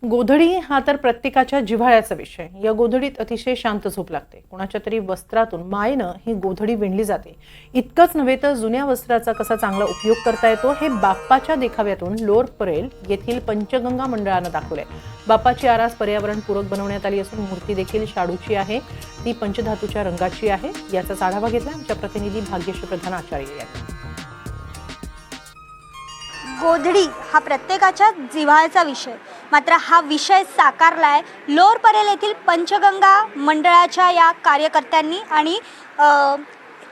गोधडी हा तर प्रत्येकाच्या जिव्हाळ्याचा विषय। या गोधडीत अतिशय शांत झोप लागते। कोणाच्या तरी वस्त्रातून मायेनं ही गोधडी विणली जाते। इतकंच नव्हे तर जुन्या वस्त्राचा कसा चांगला उपयोग करता येतो हे बाप्पाच्या देखाव्यातून लोअर परेल येथील पंचगंगा मंडळानं दाखवलंय। बाप्पाची आरास पर्यावरणपूरक बनवण्यात आली असून मूर्ती देखील शाडूची आहे। ती पंचधातूच्या रंगाची आहे। याचा आढावा घेतला आमच्या प्रतिनिधी भाग्यश्री प्रधान आचार्य यांनी। गोधडी हा प्रत्येकाच्या जिव्हाळ्याचा विषय, मात्र हा विषय साकारलाय लोअर परेल येथील पंचगंगा मंडळाच्या या कार्यकर्त्यांनी आणि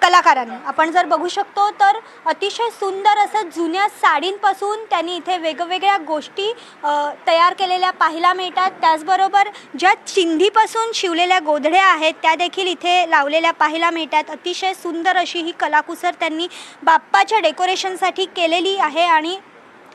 कलाकारांनी। आपण जर बघू शकतो तर अतिशय सुंदर असं जुन्या साडींपासून त्यांनी इथे वेगवेगळ्या गोष्टी तयार केलेल्या पाहायला मिळतात। त्याचबरोबर ज्या चिंधीपासून शिवलेल्या गोधड्या आहेत त्या देखील इथे लावलेल्या पाहायला मिळतात। अतिशय सुंदर अशी ही कलाकुसर त्यांनी बाप्पाच्या डेकोरेशनसाठी केलेली आहे आणि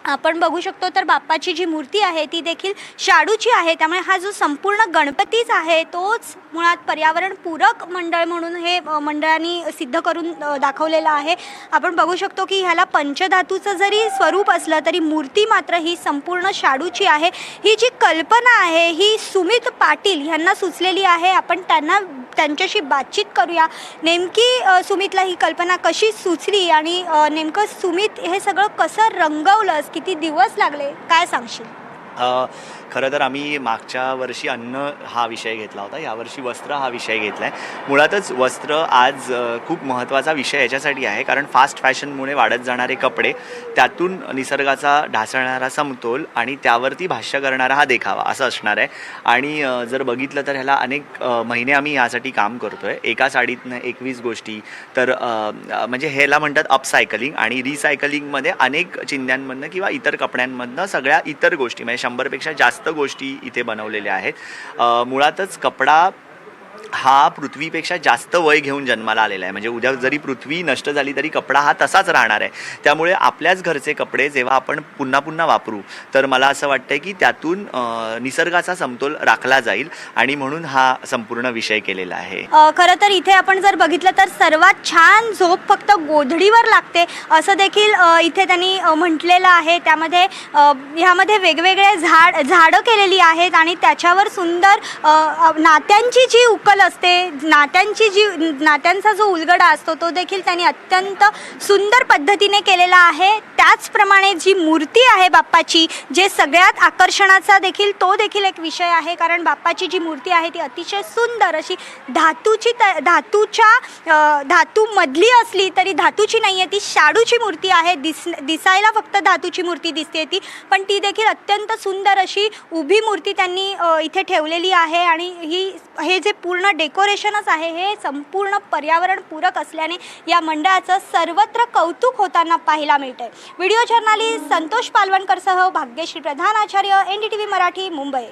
आपण बघू शकतो तर बाप्पाची जी मूर्ती आहे ती देखील शाडूची आहे। त्यामुळे हा जो संपूर्ण गणपतीच आहे तोच मुळात पर्यावरणपूरक मंडळ म्हणून हे मंडळांनी सिद्ध करून दाखवलेलं आहे। आपण बघू शकतो की ह्याला पंचधातूचं जरी स्वरूप असलं तरी मूर्ती मात्र ही संपूर्ण शाडूची आहे। ही जी कल्पना आहे ही सुमित पाटील यांना सुचलेली आहे। आपण त्यांच्याशी बातचीत करूया। नेमकी सुमितला ही कल्पना कशी सुचली आणि नेमकं सुमित हे सगळं कसं रंगवलं, किती दिवस लागले, काय सांगशील? खरं तर आम्ही मागच्या वर्षी अन्न हा विषय घेतला होता, यावर्षी वस्त्र हा विषय घेतला आहे। मुळातच वस्त्र आज खूप महत्त्वाचा विषय याच्यासाठी आहे कारण फास्ट फॅशनमुळे वाढत जाणारे कपडे, त्यातून निसर्गाचा ढासळणारा समतोल आणि त्यावरती भाष्य करणारा हा देखावा असं असणार आहे। आणि जर बघितलं तर ह्याला अनेक महिने आम्ही यासाठी काम करतो आहे। एका साडीतनं 21 गोष्टी, तर म्हणजे ह्याला म्हणतात अपसायकलिंग आणि रिसायकलिंगमध्ये अनेक चिंध्यांमधनं किंवा इतर कपड्यांमधनं सगळ्या इतर गोष्टी म्हणजे 100पेक्षा जास्त गोष्टी इथे बनवलेल्या आहेत। मुळातच कपडा हा पृथ्वीपेक्षा जास्त वय घेऊन जन्माला आलेला आहे। म्हणजे उद्या जरी पृथ्वी नष्ट झाली तरी कपडा हा तसाच राहणार आहे। त्यामुळे आपल्याच घरचे कपडे जेव्हा आपण पुन्हा पुन्हा वापरू तर मला असं वाटतं की त्यातून निसर्गाचा समतोल राखला जाईल आणि म्हणून हा संपूर्ण विषय केलेला आहे। खरं तर इथे आपण जर बघितलं तर सर्वात छान झोप फक्त गोधडीवर लागते असं देखील इथे त्यांनी म्हटलेलं आहे। त्यामध्ये ह्यामध्ये वेगवेगळे झाडं केलेली आहेत आणि त्याच्यावर सुंदर नात्यांची जी उकल असते, नात्यांचा जो उलगडा असतो तो देखील त्यांनी अत्यंत सुंदर पद्धतीने केलेला आहे। त्याचप्रमाणे जी मूर्ती आहे बाप्पाची, जे सगळ्यात आकर्षणाचा देखील तो देखील एक विषय आहे कारण बाप्पाची जी मूर्ती आहे ती अतिशय सुंदर अशी धातूमधली असली तरी धातूची नाही आहे, ती शाडूची मूर्ती आहे। दिसायला फक्त धातूची मूर्ती दिसते ती, पण ती देखील अत्यंत सुंदर अशी उभी मूर्ती त्यांनी इथे ठेवलेली आहे। आणि हे जे पूर्ण डेकोरेशनच आहे हे संपूर्ण पर्यावरणपूरक असल्याने या मंडळाचं सर्वत्र कौतुक होताना पाहायला मिळतंय। व्हिडिओ जर्नलिस्ट संतोष पालवणकरसह भाग्यश्री प्रधान आचार्य, NDTV मराठी, मुंबई।